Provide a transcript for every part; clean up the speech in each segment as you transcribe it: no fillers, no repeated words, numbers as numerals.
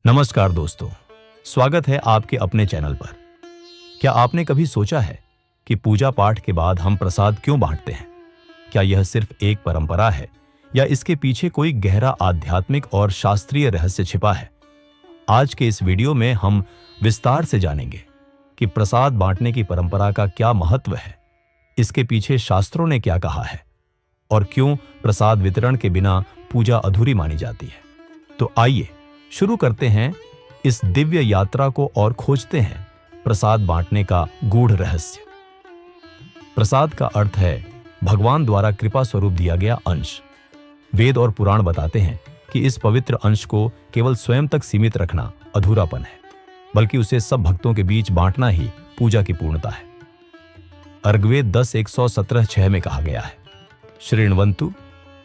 नमस्कार दोस्तों, स्वागत है आपके अपने चैनल पर। क्या आपने कभी सोचा है कि पूजा पाठ के बाद हम प्रसाद क्यों बांटते हैं? क्या यह सिर्फ एक परंपरा है या इसके पीछे कोई गहरा आध्यात्मिक और शास्त्रीय रहस्य छिपा है? आज के इस वीडियो में हम विस्तार से जानेंगे कि प्रसाद बांटने की परंपरा का क्या महत्व है, इसके पीछे शास्त्रों ने क्या कहा है और क्यों प्रसाद वितरण के बिना पूजा अधूरी मानी जाती है। तो आइए शुरू करते हैं इस दिव्य यात्रा को और खोजते हैं प्रसाद बांटने का गूढ़ रहस्य। प्रसाद का अर्थ है भगवान द्वारा कृपा स्वरूप दिया गया अंश। वेद और पुराण बताते हैं कि इस पवित्र अंश को केवल स्वयं तक सीमित रखना अधूरापन है, बल्कि उसे सब भक्तों के बीच बांटना ही पूजा की पूर्णता है। अर्ग्वेद 10:117-6 में कहा गया है, शृण्वन्तु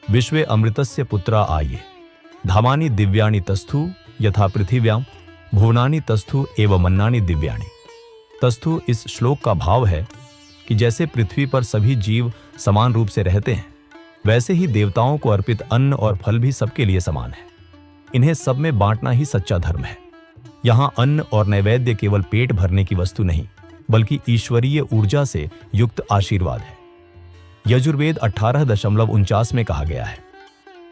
विश्वे अमृतस्य पुत्रा आये, धामानि दिव्यानि तस्थु यथा पृथिव्याम भुवनानि तस्थु एव मन्नानि दिव्यानि। तस्थु इस श्लोक का भाव है कि जैसे पृथ्वी पर सभी जीव समान रूप से रहते हैं, वैसे ही देवताओं को अर्पित अन्न और फल भी सबके लिए समान है। इन्हें सब में बांटना ही सच्चा धर्म है। यहाँ अन्न और नैवेद्य केवल पेट भरने की वस्तु नहीं, बल्कि ईश्वरीय ऊर्जा से युक्त आशीर्वाद है। यजुर्वेद 18:49 में कहा गया है,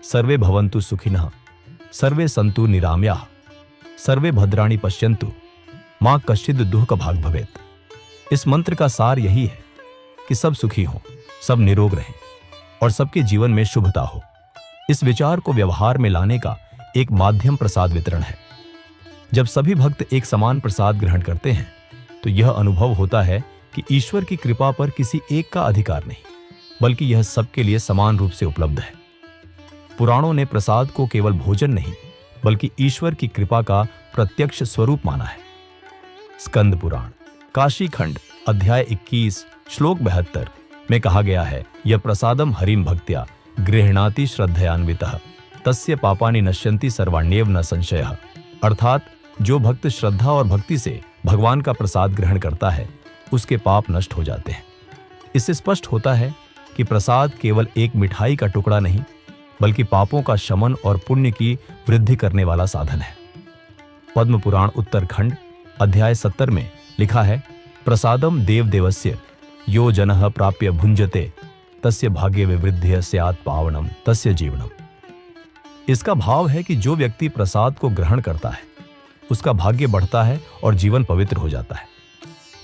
सर्वे भवन्तु सुखिनः सर्वे सन्तु निरामयाः सर्वे भद्राणि पश्यन्तु मां कश्चित् दुःख भाग् भवेत्। इस मंत्र का सार यही है कि सब सुखी हों, सब निरोग रहें और सबके जीवन में शुभता हो। इस विचार को व्यवहार में लाने का एक माध्यम प्रसाद वितरण है। जब सभी भक्त एक समान प्रसाद ग्रहण करते हैं, तो यह अनुभव होता है कि ईश्वर की कृपा पर किसी एक का अधिकार नहीं, बल्कि यह सबके लिए समान रूप से उपलब्ध है। पुराणों ने प्रसाद को केवल भोजन नहीं, बल्कि ईश्वर की कृपा का प्रत्यक्ष स्वरूप माना है। स्कंद पुराण काशी खंड अध्याय 21 श्लोक 72 में कहा गया है, यह प्रसादम हरिम भक्त्या गृह्णाति श्रद्धयान्वितः तस्य पापानि नश्यन्ति सर्वाण्येव न संशयः। अर्थात जो भक्त श्रद्धा और भक्ति से भगवान का प्रसाद ग्रहण करता है, उसके पाप नष्ट हो जाते हैं। इससे स्पष्ट होता है कि प्रसाद केवल एक मिठाई का टुकड़ा नहीं, बल्कि पापों का शमन और पुण्य की वृद्धि करने वाला साधन है। पद्म पुराण उत्तरखंड अध्याय 70 में लिखा है, प्रसादम देव देवस्य यो जनः प्राप्य भुंजते तस्य भाग्य विवृद्धिः स्यात् पावनम तस्य जीवनम। इसका भाव है कि जो व्यक्ति प्रसाद को ग्रहण करता है, उसका भाग्य बढ़ता है और जीवन पवित्र हो जाता है।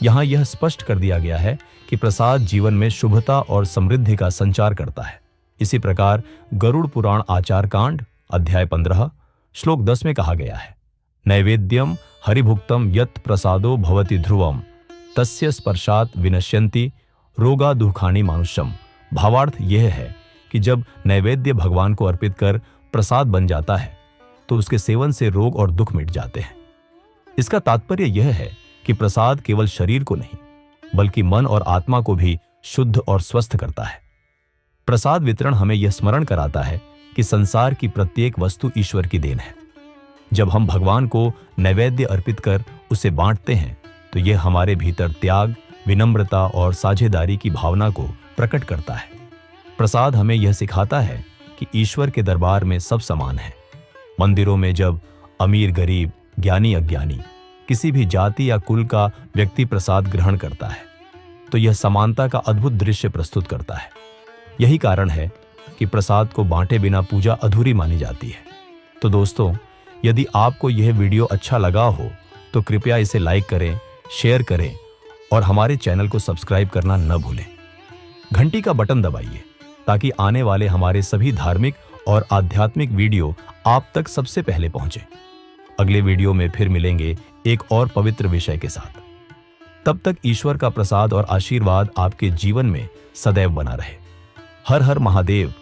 यहाँ यह स्पष्ट कर दिया गया है कि प्रसाद जीवन में शुभता और समृद्धि का संचार करता है। इसी प्रकार गरुड़ पुराण आचार कांड अध्याय 15 श्लोक 10 में कहा गया है, नैवेद्यम हरिभुक्तम यत् प्रसादो भवति ध्रुवम तस्य स्पर्शात् विनश्यन्ति रोगा दुखानि मानुष्यम। भावार्थ यह है कि जब नैवेद्य भगवान को अर्पित कर प्रसाद बन जाता है, तो उसके सेवन से रोग और दुख मिट जाते हैं। इसका तात्पर्य यह है कि प्रसाद केवल शरीर को नहीं, बल्कि मन और आत्मा को भी शुद्ध और स्वस्थ करता है। प्रसाद वितरण हमें यह स्मरण कराता है कि संसार की प्रत्येक वस्तु ईश्वर की देन है। जब हम भगवान को नैवेद्य अर्पित कर उसे बांटते हैं, तो यह हमारे भीतर त्याग, विनम्रता और साझेदारी की भावना को प्रकट करता है। प्रसाद हमें यह सिखाता है कि ईश्वर के दरबार में सब समान है। मंदिरों में जब अमीर गरीब, ज्ञानी अज्ञानी, किसी भी जाति या कुल का व्यक्ति प्रसाद ग्रहण करता है, तो यह समानता का अद्भुत दृश्य प्रस्तुत करता है। यही कारण है कि प्रसाद को बांटे बिना पूजा अधूरी मानी जाती है। तो दोस्तों, यदि आपको यह वीडियो अच्छा लगा हो, तो कृपया इसे लाइक करें, शेयर करें और हमारे चैनल को सब्सक्राइब करना न भूलें। घंटी का बटन दबाइए ताकि आने वाले हमारे सभी धार्मिक और आध्यात्मिक वीडियो आप तक सबसे पहले पहुंचे। अगले वीडियो में फिर मिलेंगे एक और पवित्र विषय के साथ। तब तक ईश्वर का प्रसाद और आशीर्वाद आपके जीवन में सदैव बना रहे। हर हर महादेव।